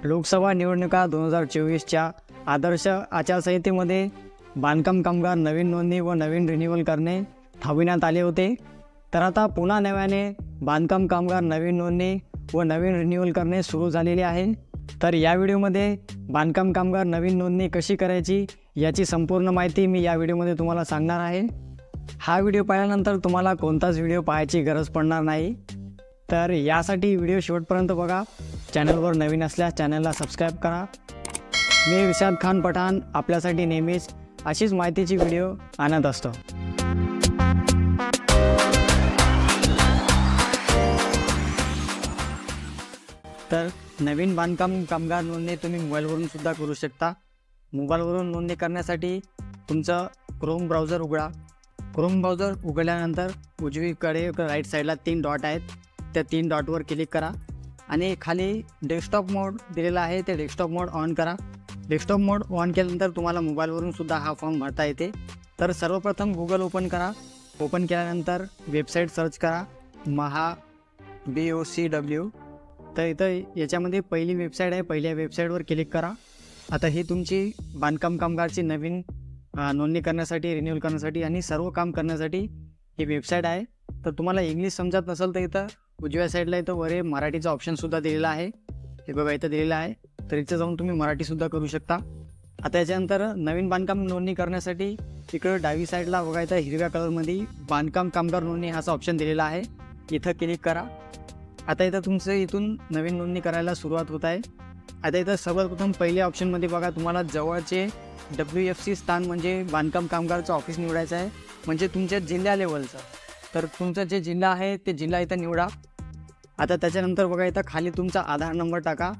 लोकसभा निवडणुका 2024च्या आदर्श आचारसंहितेमध्ये बांधकाम कामगार नवीन नोंदणी व नवीन रिन्युअल करणे थांबविण्यात आले होते. तर आता पुन्हा नव्याने बांधकाम कामगार नवीन नोंदणी व नवीन रिन्युअल करणे सुरू झालेले आहे. तर या व्हिडिओमध्ये बांधकाम कामगार नवीन नोंदणी कशी करायची याची संपूर्ण माहिती मी या व्हिडिओमध्ये तुम्हाला सांगणार आहे. हा व्हिडिओ पाहिल्यानंतर तुम्हाला कोणताच व्हिडिओ पाहायची गरज पडणार नाही. तर यासाठी व्हिडिओ शेवटपर्यंत बघा. चॅनलवर नवीन असल्यास चॅनलला सबस्क्राईब करा. मी इरशाद खान पठाण आपल्यासाठी नेहमीच अशीच माहितीची व्हिडिओ आणत असतो. तर नवीन बांधकाम कामगार नोंदणी तुम्ही मोबाईलवरून सुद्धा करू शकता. मोबाईलवरून नोंदणी करण्यासाठी तुमचं क्रोम ब्राउझर उघडा. क्रोम ब्राउझर उघडल्यानंतर उजवीकडे राईट साईडला 3 डॉट आहेत. त्या 3 डॉटवर क्लिक करा आणि खाली डेस्कटॉप मोड दिलेला आहे, ते डेस्कटॉप मोड ऑन करा. डेस्कटॉप मोड ऑन केल्यानंतर तुम्हाला मोबाईलवरून सुद्धा हा फॉर्म भरता येते. तर सर्वप्रथम गुगल ओपन करा. ओपन केल्यानंतर वेबसाईट सर्च करा, महा BOCW. तर इथं याच्यामध्ये पहिली वेबसाईट आहे, पहिल्या वेबसाईटवर क्लिक करा. आता ही तुमची बांधकाम कामगारची नवीन नोंदणी करण्यासाठी, रिन्युअल करण्यासाठी आणि सर्व काम करण्यासाठी ही वेबसाईट आहे. तर तुम्हाला इंग्लिश समजत नसेल तर इथं उजव्या साईडला इथं वर मराठीचा ऑप्शनसुद्धा दिलेला आहे. हे बघा इथं दिलेलं आहे. तर इथं जाऊन तुम्ही मराठीसुद्धा करू शकता. आता याच्यानंतर नवीन बांधकाम नोंदणी करण्यासाठी इकडं डावी साईडला बघा इथं हिरव्या कलरमध्ये बांधकाम कामगार नोंदणी हाचा ऑप्शन दिलेला आहे. इथं क्लिक करा. आता इथं तुमचं इथून नवीन नोंदणी करायला सुरुवात होत आहे. आता इथं सर्वप्रथम पहिल्या ऑप्शनमध्ये बघा तुम्हाला जवळचे WFC स्थान म्हणजे बांधकाम कामगारचं ऑफिस निवडायचं आहे, म्हणजे तुमच्या जिल्ह्या लेवलचं. तर तुमचा जे जिल्हा आहे ते जिल्हा इथं निवडा. आता त्याच्यानंतर बघा इथं खाली तुमचा आधार नंबर टाका.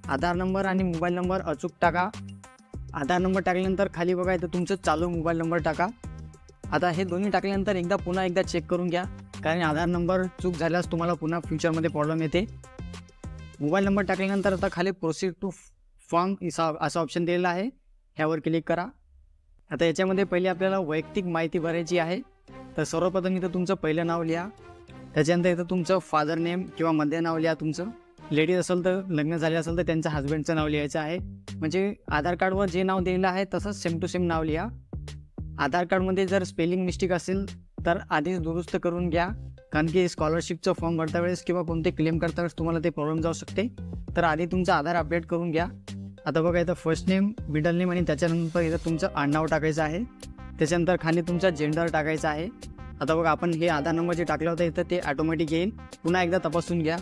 आधार नंबर आणि मोबाईल नंबर अचूक टाका. आधार नंबर टाकल्यानंतर खाली बघा इथं तुमचं चालू मोबाईल नंबर टाका. आता हे दोन्ही टाकल्यानंतर पुन्हा एकदा चेक करून घ्या, कारण आधार नंबर चूक झाल्यास तुम्हाला पुन्हा फ्युचरमध्ये प्रॉब्लेम येते. मोबाईल नंबर टाकल्यानंतर आता खाली प्रोसीड टू फॉर्म असा ऑप्शन दिलेला आहे, ह्यावर क्लिक करा. आता याच्यामध्ये पहिले आपल्याला वैयक्तिक माहिती भरायची आहे. तर सर्वप्रथम इथं तुमचं पहिलं नाव लिहा. त्याच्यानंतर इथं तुमचं फादर नेम किंवा मध्ये नाव लिहा. तुमचं लेडीज असेल तर, लग्न झाले असेल तर त्यांच्या हस्बंडचं नाव लिहायचं आहे. म्हणजे आधार कार्डवर जे नाव दिलेलं आहे तसंच सेम टू सेम नाव लिहा. आधार कार्डमध्ये जर स्पेलिंग मिस्टेक असेल तर आधीच दुरुस्त करून घ्या, कारण की स्कॉलरशिपचं फॉर्म भरता वेळेस किंवा कोणते क्लेम करता वेळेस तुम्हाला ते प्रॉब्लेम जाऊ शकते. तर आधी तुमचं आधार अपडेट करून घ्या. आता बघा इथं फर्स्ट नेम, मिडल नेम आणि त्याच्यानंतर इथं तुमचं आडनाव टाकायचं आहे. त्याच्यानंतर खाली तुमचा जेंडर टाकायचा आहे. आता बघा आपण हे आधार नंबर जे टाकलं होतं इथं ते ऑटोमॅटिक येईल. पुन्हा एकदा तपासून घ्या.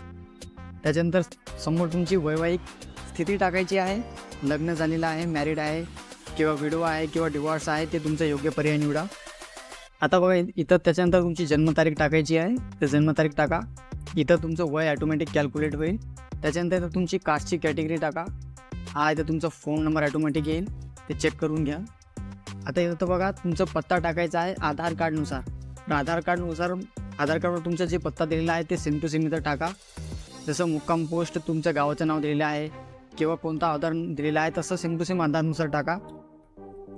त्याच्यानंतर समोर तुमची वैवाहिक स्थिती टाकायची आहे. लग्न झालेलं आहे, मॅरिड आहे किंवा विडो आहे किंवा डिवॉर्स आहे, ते तुमचं योग्य पर्याय निवडा. आता बघा इथं त्याच्यानंतर तुमची जन्मतारीख टाकायची आहे. तर जन्मतारीख टाका. इथं तुमचं वय ऑटोमॅटिक कॅल्क्युलेट होईल. त्याच्यानंतर इथं तुमची कास्टची कॅटेगरी टाका. हा इथं तुमचा फोन नंबर ऑटोमॅटिक येईल, ते चेक करून घ्या. आता इथं बघा तुमचा पत्ता टाकायचा आहे आधार कार्डनुसार. आधार कार्डवर तुमचा जे पत्ता दिलेला आहे ते सेम टू सेम इथं टाका. जसं मुक्काम पोस्ट तुमच्या गावाचं नाव दिलेलं आहे किंवा कोणता आधार दिलेला आहे तसं सेम टू सेम आधारनुसार टाका.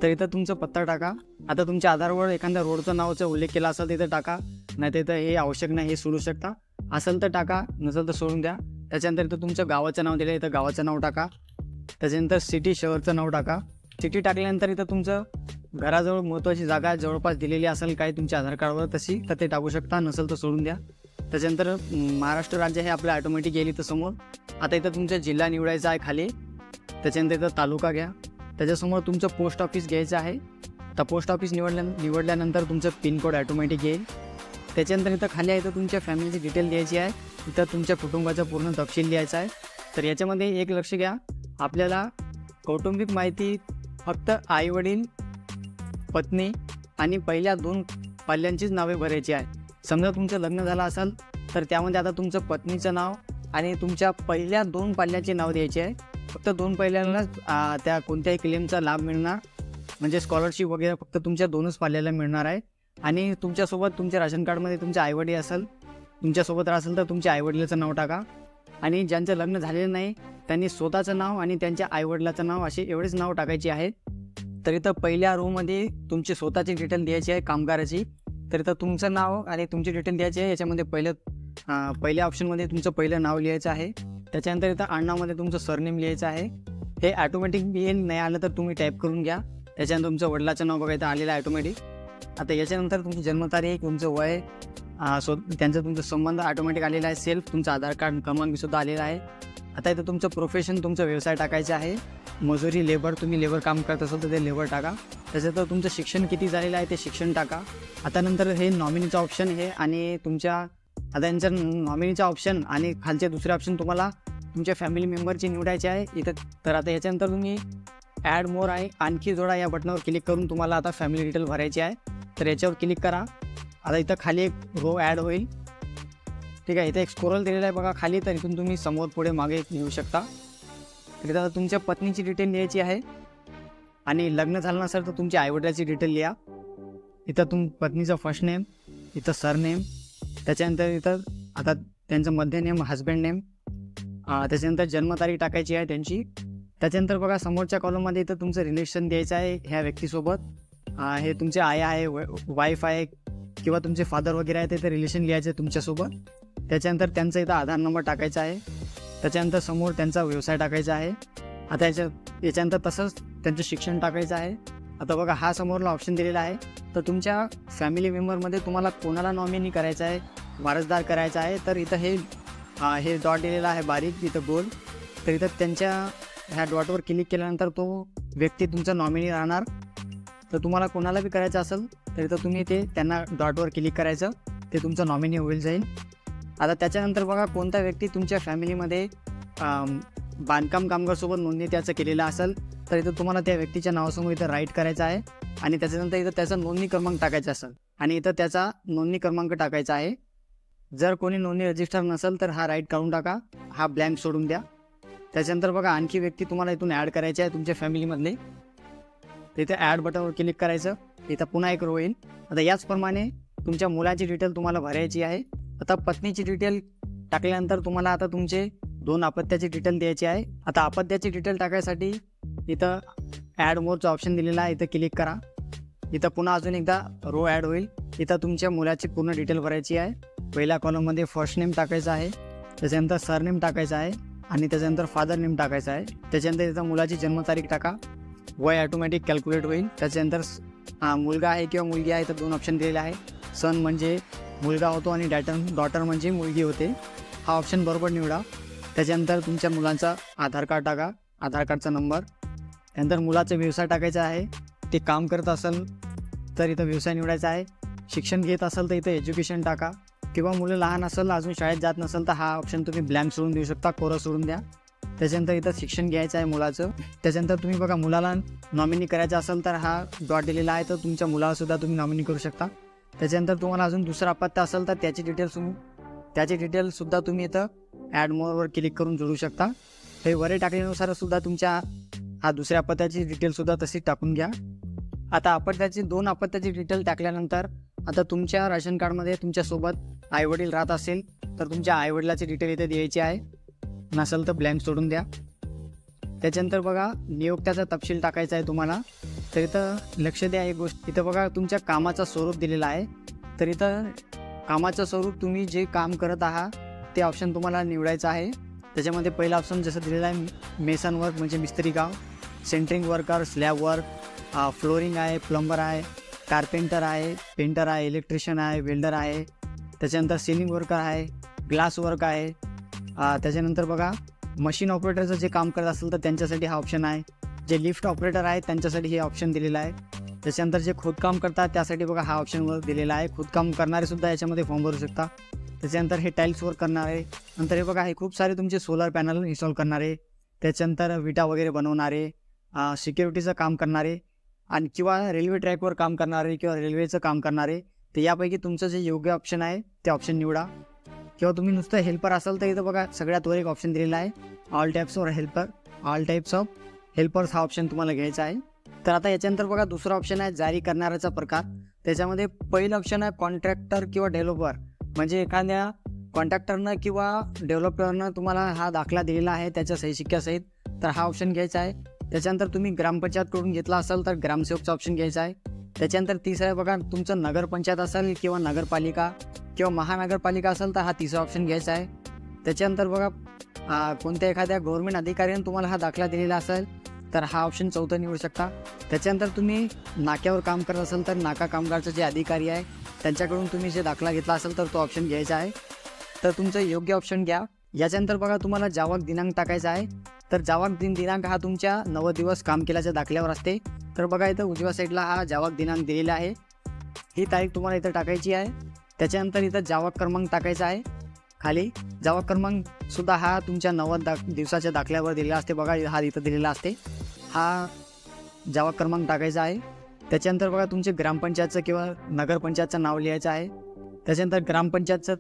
तर इथं तुमचा पत्ता टाका. आता तुमच्या आधारवर एखाद्या रोडचं नावाचा उल्लेख केला असेल तर इथं टाका, नाही तर इथं हे आवश्यक नाही, हे सोडू शकता. असेल तर टाका, नसेल तर सोडून द्या. त्याच्यानंतर इथं तुमचं गावाचं नाव दिलं आहे, इथं गावाचं नाव टाका. त्याच्यानंतर सिटी, शहरचं नाव टाका. सिटी टाकल्यानंतर इथं तुमचं घराजवळ महत्त्वाची जागा जवळपास दिलेली असेल काही तुमच्या आधार कार्डवर तशी, तर ते टाकू शकता, नसेल तर सोडून द्या. त्याच्यानंतर महाराष्ट्र राज्य हे आपलं ऑटोमॅटिक येईल इथं समोर. आता इथं तुमचा जिल्हा निवडायचा आहे खाली. त्याच्यानंतर इथं तालुका घ्या. त्याच्यासमोर तुमचं पोस्ट ऑफिस घ्यायचं आहे. तर पोस्ट ऑफिस निवडल्यानंतर तुमचं पिनकोड ऑटोमॅटिक येईल. त्याच्यानंतर इथं खाली आहे इथं तुमच्या फॅमिलीची डिटेल द्यायची आहे. इथं तुमच्या कुटुंबाचा पूर्ण तपशील द्यायचा आहे. तर याच्यामध्ये एक लक्ष घ्या, आपल्याला कौटुंबिक माहिती फक्त आईवडील, पत्नी आणि पहिल्या 2 पाल्यांचीच नावे भरायची आहे. समजा तुमचं लग्न झालं असेल तर त्यामध्ये आता तुमचं पत्नीचं नाव आणि तुमच्या पहिल्या 2 पाल्याचे नाव द्यायचे आहे. फक्त 2 पाल्यांनाच त्या कोणत्याही क्लेमचा लाभ मिळणार, म्हणजे स्कॉलरशिप वगैरे फक्त तुमच्या 2च पाल्याला मिळणार आहे. आणि तुमच्यासोबत तुमच्या राशन कार्डमध्ये तुमचे आईवडील असेल, तुमच्यासोबत असेल तर तुमच्या आईवडिलाचं नाव टाका. आणि ज्यांचं लग्न झालेलं नाही त्यांनी स्वतःचं नाव आणि त्यांच्या आईवडिलाचं नाव असे एवढेच नाव टाकायचे आहेत. तर इथं पहिल्या रोमध्ये तुमची स्वतःची डिटेल द्यायची आहे कामगाराची. तर इथं तुमचं नाव आणि तुमची डिटेल द्यायची आहे. याच्यामध्ये पहिल्या ऑप्शनमध्ये तुमचं पहिलं नाव लिहायचं आहे. त्याच्यानंतर इथं आडनावामध्ये तुमचं सरनेम लिहायचं आहे. हे ॲटोमॅटिक येईल, नाही आलं तर तुम्ही टाईप करून घ्या. त्याच्यानंतर तुमचं वडिलाचं नाव बघा इथं आलेलं आहे ऑटोमॅटिक. आता याच्यानंतर तुमची जन्मतारीख, तुमचं वय, त्यांचा तुमचा संबंध ऑटोमॅटिक आलेला आहे. सेल्फ, तुमचं आधार कार्ड क्रमांकसुद्धा आलेला आहे. आता इथं तुमचं प्रोफेशन, तुमचा व्यवसाय टाकायचा आहे. मजुरी, लेबर, तुम्ही लेबर काम करत असाल तर ते लेबर टाका. त्याच्यानंतर तुमचं शिक्षण किती झालेलं आहे ते शिक्षण टाका. आता नंतर हे नॉमिनीचं ऑप्शन हे आणि तुमच्या आता यांचं नॉमिनीचं ऑप्शन आणि खालचे दुसरे ऑप्शन तुम्हाला तुमच्या फॅमिली मेंबरची निवडायचे आहे इथं. तर आता याच्यानंतर तुम्ही ॲड मोर आहे, आणखी जोडा या बटनावर क्लिक करून तुम्हाला आता फॅमिली डिटेल भरायची आहे. तर याच्यावर क्लिक करा. आता इथं खाली एक रो ॲड होईल. ठीक आहे, इथं एक स्क्रोल दिलेला आहे बघा खाली, तर इथून तुम्ही समोर पुढे मागे येऊ शकता. तर इथं तुमच्या पत्नीची डिटेल लिहायची आहे आणि लग्न झालं नसेल तर तुमच्या आईवडिलाची डिटेल लिहा. इथं पत्नीचं फर्स्ट नेम, इथं सरनेम, त्याच्यानंतर इथं आता त्यांचं मध्य नेम, हजबंड नेम, त्याच्यानंतर जन्मतारीख टाकायची आहे त्यांची. त्याच्यानंतर बघा समोरच्या कॉलममध्ये इथं तुमचं रिलेशन द्यायचं आहे ह्या व्यक्तीसोबत. हे तुमचे आई आहे, वाईफ आहे किंवा तुमचे फादर वगैरे आहे, ते रिलेशन लिहायचं आहे तुमच्यासोबत. त्याच्यानंतर त्यांचा इथं आधार नंबर टाकायचा आहे. त्याच्यानंतर समोर त्यांचा व्यवसाय टाकायचा आहे. आता याच्यानंतर तसंच त्यांचं शिक्षण टाकायचं आहे. आता बघा हा समोरला ऑप्शन दिलेला आहे. तर तुमच्या फॅमिली मेंबरमध्ये तुम्हाला कोणाला नॉमिनी करायचं आहे, वारसदार करायचा आहे, तर इथं हे डॉट दिलेला आहे बारीक इथं गोल. तर इथं त्यांच्या ह्या डॉटवर क्लिक केल्यानंतर तो व्यक्ती तुमचा नॉमिनी राहणार. तर तुम्हाला कोणाला बी करायचं असेल तर इथं तुम्ही त्यांना डॉटवर क्लिक करायचं, ते तुमचं नॉमिनी होईल जाईल. आता त्याच्यानंतर बघा कोणता व्यक्ती तुमच्या फॅमिलीमध्ये बांधकाम कामगारसोबत नोंदणी त्याचं केलेलं असेल तर इथं तुम्हाला त्या व्यक्तीच्या नावासमोर इथं राईट करायचं आहे आणि त्याच्यानंतर इथं त्याचा नोंदणी क्रमांक टाकायचा असेल आणि इथं त्याचा नोंदणी क्रमांक टाकायचा आहे. जर कोणी नोंदणी रजिस्टर नसेल तर हा राईट काढून टाका, हा ब्लँक सोडून द्या. त्याच्यानंतर बघा आणखी व्यक्ती तुम्हाला इथून ॲड करायची आहे तुमच्या फॅमिलीमधले. तर इथं ॲड बटनवर क्लिक करायचं, इथं पुन्हा एक रो येईल. आता याचप्रमाणे तुमच्या मुलाची डिटेल तुम्हाला भरायची आहे. आता पत्नीची डिटेल टाकल्यानंतर तुम्हाला आता तुमचे 2 अपत्याची डिटेल द्यायची आहे. आता अपत्याची डिटेल टाकायसाठी इथं ॲड मोरचं ऑप्शन दिलेलं आहे, इथं क्लिक करा. इथं पुन्हा अजून एकदा रो ॲड होईल. इथं तुमच्या मुलाची पूर्ण डिटेल भरायची आहे. पहिल्या कॉलममध्ये फर्स्ट नेम टाकायचं आहे, त्याच्यानंतर सरनेम टाकायचं आहे आणि त्याच्यानंतर फादर नेम टाकायचं आहे. त्याच्यानंतर इथं मुलाची जन्मतारीख टाका, वय ऑटोमॅटिक कॅल्क्युलेट होईल. त्याच्यानंतर मुलगा आहे किंवा मुलगी आहे तर 2 ऑप्शन दिलेले आहे. सन म्हणजे मुलगा होतो आणि डॉटर म्हणजे मुलगी होते. हा ऑप्शन बरोबर निवडा. त्याच्यानंतर तुमच्या मुलांचा आधार कार्ड टाका, आधार कार्डचा नंबर. त्यानंतर मुलाचा व्यवसाय टाकायचा आहे, ते काम करत असेल तर इथं व्यवसाय निवडायचा आहे. शिक्षण घेत असेल तर इथं एज्युकेशन टाका किंवा मुलं लहान असेल अजून शाळेत जात नसेल तर हा ऑप्शन तुम्ही ब्लँक सोडून देऊ शकता, कोरं सोडून द्या. त्याच्यानंतर इथं शिक्षण घ्यायचं आहे मुलाचं. त्याच्यानंतर तुम्ही बघा मुलाला नॉमिनी करायचं असेल तर हा डॉट दिलेला आहे, तर तुमच्या मुलालासुद्धा तुम्ही नॉमिनी करू शकता. त्याच्यानंतर तुम्हाला अजून दुसरा अपत्य असेल तर त्याची डिटेल्ससुद्धा तुम्ही इथं ॲड मोरवर क्लिक करून जोडू शकता. हे वरे टाकल्यानुसार सुद्धा तुमच्या हा दुसऱ्या अपत्याची डिटेलसुद्धा तशीच टाकून घ्या. आता अपत्याची 2 अपत्याची डिटेल टाकल्यानंतर आता तुमच्या राशन कार्डमध्ये तुमच्यासोबत आईवडील राहत असेल तर तुमच्या आईवडिलाची डिटेल इथे द्यायची आहे, नसेल तर ब्लँक सोडून द्या. त्याच्यानंतर बघा नियोक्त्याचा तपशील टाकायचा आहे तुम्हाला. तर इथं लक्ष द्या एक गोष्ट, इथं बघा तुमच्या कामाचं स्वरूप दिलेलं आहे. तर इथं कामाचं स्वरूप तुम्ही जे काम करत आहात ते ऑप्शन तुम्हाला निवडायचं आहे. त्याच्यामध्ये पहिला ऑप्शन जसं दिलेला आहे मेसन वर्क म्हणजे मिस्त्री काम, centering worker, slab work, flooring आहे, प्लंबर आहे, कार्पेंटर आहे, पेंटर आहे, इलेक्ट्रिशियन आहे, वेल्डर आहे. त्याच्यानंतर सिलिंग वर्कर आहे, ग्लास वर्क आहे. त्याच्यानंतर बघा मशीन ऑपरेटरचं जे काम करत असेल तर त्यांच्यासाठी हा ऑप्शन आहे. जे लिफ्ट ऑपरेटर आहेत त्यांच्यासाठी हे ऑप्शन दिलेलं आहे. त्याच्यानंतर जे खोदकाम करतात त्यासाठी बघा हा ऑप्शनवर दिलेला आहे. खोदकाम करणारेसुद्धा याच्यामध्ये फॉर्म भरू शकता. त्याच्यानंतर हे टाईल्स वर्क करणारे, नंतर हे बघा हे खूप सारे तुमचे सोलर पॅनल इन्स्टॉल करणारे, त्याच्यानंतर विटा वगैरे बनवणारे, सिक्युरिटीचं काम करणारे आणि किंवा रेल्वे ट्रॅकवर काम करणारे किंवा रेल्वेचं काम करणारे. तर यापैकी तुमचं जे योग्य ऑप्शन आहे ते ऑप्शन निवडा. किंवा तुम्ही नुसतं हेल्पर असाल तर इथं बघा सगळ्यात वर एक ऑप्शन दिलेला आहे ऑल टाईप्स ऑफ हेल्पर्स हा ऑप्शन तुम्हाला घ्यायचा आहे. तर आता याच्यानंतर बघा दुसरा ऑप्शन आहे जारी करणाऱ्याचा प्रकार. त्याच्यामध्ये पहिलं ऑप्शन आहे कॉन्ट्रॅक्टर किंवा डेव्हलपर, म्हणजे एखाद्या कॉन्ट्रॅक्टरनं किंवा डेव्हलपरनं तुम्हाला हा दाखला दिलेला आहे त्याच्या सही शिक्क्यासहित, तर हा ऑप्शन घ्यायचा आहे. त्याच्यानंतर तुम्ही ग्रामपंचायतकडून घेतला असाल तर ग्रामसेवकचा ऑप्शन घ्यायचा आहे. त्याच्यानंतर तिसरं आहे बघा तुमचं नगरपंचायत असेल किंवा नगरपालिका किंवा महानगरपालिका असेल तर हा तिसरा ऑप्शन घ्यायचा आहे. त्याच्यानंतर बघा कोणत्या एखाद्या गव्हर्नमेंट अधिकाऱ्याने तुम्हाला हा दाखला दिलेला असेल तर हा ऑप्शन 4 निवडू शकता। त्याच्यानंतर तुम्ही नाक्यावर काम करत असाल तर नाका कामगारचे जे अधिकारी आहे त्यांच्याकडून तुम्ही जे दाखला घेतला असेल तर तो ऑप्शन घ्यायचा आहे, तर तुमचं योग्य ऑप्शन घ्या। याच्यानंतर बघा तुम्हाला जावक दिनांक टाकायचा आहे, तर जावक दिनांक हा तुमच्या 90 दिवस काम केल्याच्या दाखल्यावर असते। तर बघा इथं उजव्या साईडला हा जावक दिनांक दिलेला आहे, ही तारीख तुम्हाला इथं टाकायची आहे। त्याच्यानंतर इथं जावक क्रमांक टाकायचा आहे, खाली जावक क्रमांक सुद्धा हा तुमच्या 90 दिवसाच्या दाखल्यावर दिलेला असते। बघा हा इथं दिलेला असते, हा जावक क्रमांक टाकायचा आहे। त्याच्यानंतर बघा तुमचे ग्रामपंचायतचं किंवा नगरपंचायतचं नाव लिहायचं आहे। त्याच्यानंतर ग्रामपंचायतचं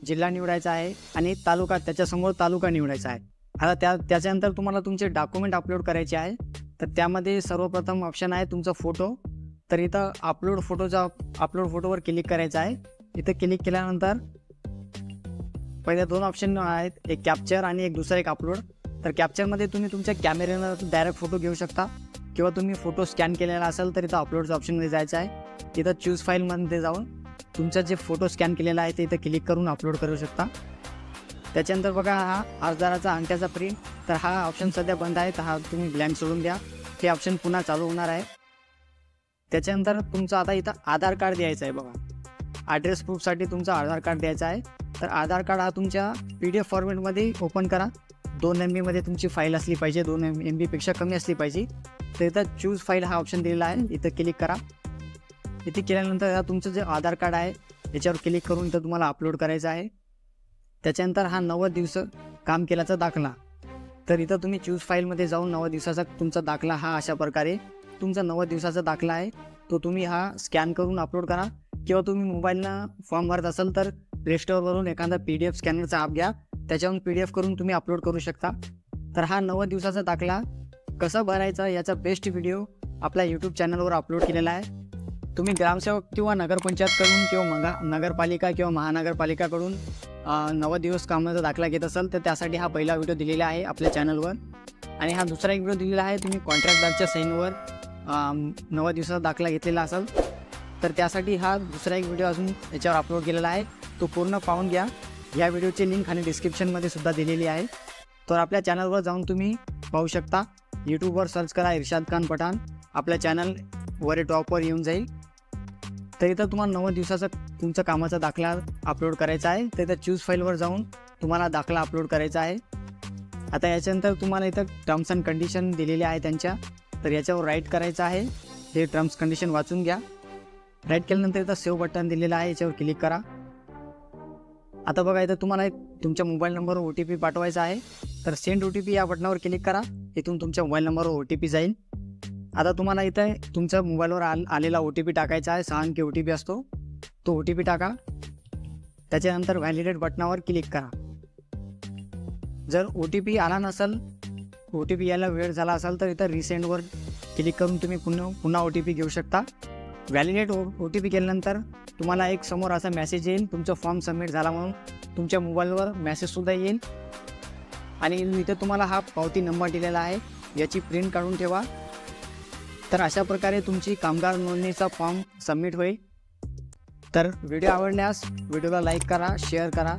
जिल्हा निवडायचा आहे आणि तालुका, त्याच्यासमोर तालुका निवडायचा आहे। आता त्याच्यानंतर तुम्हाला तुमचे डॉक्युमेंट अपलोड करायचे आहे, तर त्यामध्ये सर्वप्रथम ऑप्शन आहे तुमचा फोटो। तर इथं अपलोड फोटोवर क्लिक करायचं आहे। इथं क्लिक केल्यानंतर पहिले 2 ऑप्शन आहेत, एक कॅप्चर आणि दुसरा एक अपलोड। तर कॅप्चरमध्ये तुम्ही तुमच्या कॅमेऱ्यानं डायरेक्ट फोटो घेऊ शकता किंवा तुम्ही फोटो स्कॅन केलेला असेल तर इथं अपलोडच्या ऑप्शनमध्ये जायचं आहे। इथं चूज फाईलमध्ये जाऊन तुमचा जे फोटो स्कॅन केलेला आहे ते इथं क्लिक करून अपलोड करू शकता। त्याच्यानंतर बघा हा अर्जदाराचा अंगठ्याचा प्रिंट, तर हा ऑप्शन सध्या बंद आहे, तर हा तुम्ही ब्लँक सोडून द्या, हे ऑप्शन पुन्हा चालू होणार आहे। त्याच्यानंतर तुमचं आता इथं आधार कार्ड द्यायचं आहे। बघा ॲड्रेस प्रूफसाठी तुमचं आधार कार्ड द्यायचं आहे, तर आधार कार्ड हा तुमच्या PDF फॉर्मॅटमध्ये ओपन करा। 2 MB तुमची फाईल असली पाहिजे, 2 MB कमी असली पाहिजे। तर इथं चूज फाईल हा ऑप्शन दिलेला आहे, इथं क्लिक करा। इथे केल्यानंतर तुमचं जे आधार कार्ड आहे याच्यावर क्लिक करून इथं तुम्हाला अपलोड करायचं आहे। त्याच्यानंतर हा 90 दिवस काम केल्याचा दाखला, तर इथं तुम्ही चूज फाईलमध्ये जाऊन 90 दिवसाचा तुमचा दाखला हा अशा प्रकारे तुमचा 90 दिवसाचा दाखला आहे, तो तुम्ही हा स्कॅन करून अपलोड करा किंवा तुम्ही मोबाईलनं फॉर्म भरत असाल तर प्ले स्टोअरवरून एखादा PDF स्कॅनरचा ॲप घ्या, त्याच्यावरून PDF करून तुम्ही अपलोड करू शकता। तर हा 90 दिवसाचा दाखला कसा भरायचा याचा बेस्ट व्हिडिओ आपल्या यूट्यूब चॅनलवर अपलोड केलेला आहे। तुम्ही ग्रामसेवक किंवा नगरपंचायतकडून किंवा नगरपालिका किंवा महानगरपालिकाकडून 90 दिवस कामाचा दाखला घेत असाल तर त्यासाठी हा पहिला व्हिडिओ दिलेला आहे आपल्या चॅनलवर, आणि हा दुसरा एक व्हिडिओ दिलेला आहे तुम्ही कॉन्ट्रॅक्टदारच्या सहींवर 90 दिवसाचा दाखला घेतलेला असाल तर त्यासाठी हा दुसरा एक व्हिडिओ अजून याच्यावर अपलोड केलेला आहे, तो पूर्ण पाहून घ्या। या व्हिडिओची लिंक खाली डिस्क्रिप्शनमध्ये सुद्धा दिलेली आहे, तर आपल्या चॅनलवर जाऊन तुम्ही पाहू शकता। यूट्यूबवर सर्च करा इर्शाद खान पठाण, आपल्या चॅनल वर टॉपवर येऊन जाईल। तर इथं तुम्हाला 90 दिवसाचा तुमचा कामाचा दाखला अपलोड करायचा आहे, तर इथं चूज फाईलवर जाऊन तुम्हाला दाखला अपलोड करायचा आहे। आता याच्यानंतर तुम्हाला इथं टर्म्स अँड कंडिशन दिलेले आहे त्यांच्या, तर याच्यावर राईट करायचं आहे। हे टर्म्स कंडिशन वाचून घ्या। राईट केल्यानंतर इथं सेव्ह बटन दिलेलं आहे, याच्यावर क्लिक करा। आता बघा इथं तुम्हाला तुमच्या मोबाईल नंबरवर OTP पाठवायचा आहे, तर सेंड OTP या बटनावर क्लिक करा, इथून तुमच्या मोबाईल नंबरवर OTP जाईल। आता तुम्हाला इथं तुमच्या मोबाईलवर आलेला OTP टाकायचा आहे, 6 अंकी OTP असतो, तो OTP टाका। त्याच्यानंतर व्हॅलिडेट बटनावर क्लिक करा। जर OTP आला नसेल, OTP यायला वेळ झाला असेल तर इथं रिसेंडवर क्लिक करून तुम्ही पुन्हा OTP घेऊ शकता। व्हॅलिडेट OTP केल्यानंतर तुम्हाला एक समोर असा मेसेज येईल, तुमचा फॉर्म सबमिट झाला म्हणून तुमच्या मोबाईलवर मेसेजसुद्धा येईल, आणि इथं तुम्हाला हा पावती नंबर दिलेला आहे, याची प्रिंट काढून ठेवा। तर अशा प्रकारे तुमची कामगार नोंदणीचा फॉर्म सबमिट होईल। तर व्हिडिओ आवडल्यास व्हिडिओला लाईक करा, शेअर करा,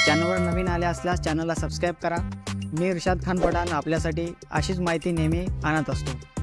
चॅनलवर नवीन आले असल्यास चॅनलला सबस्क्राईब करा। मी इर्शाद खान पठाण आपल्यासाठी अशीच माहिती नेहमी आणत असतो।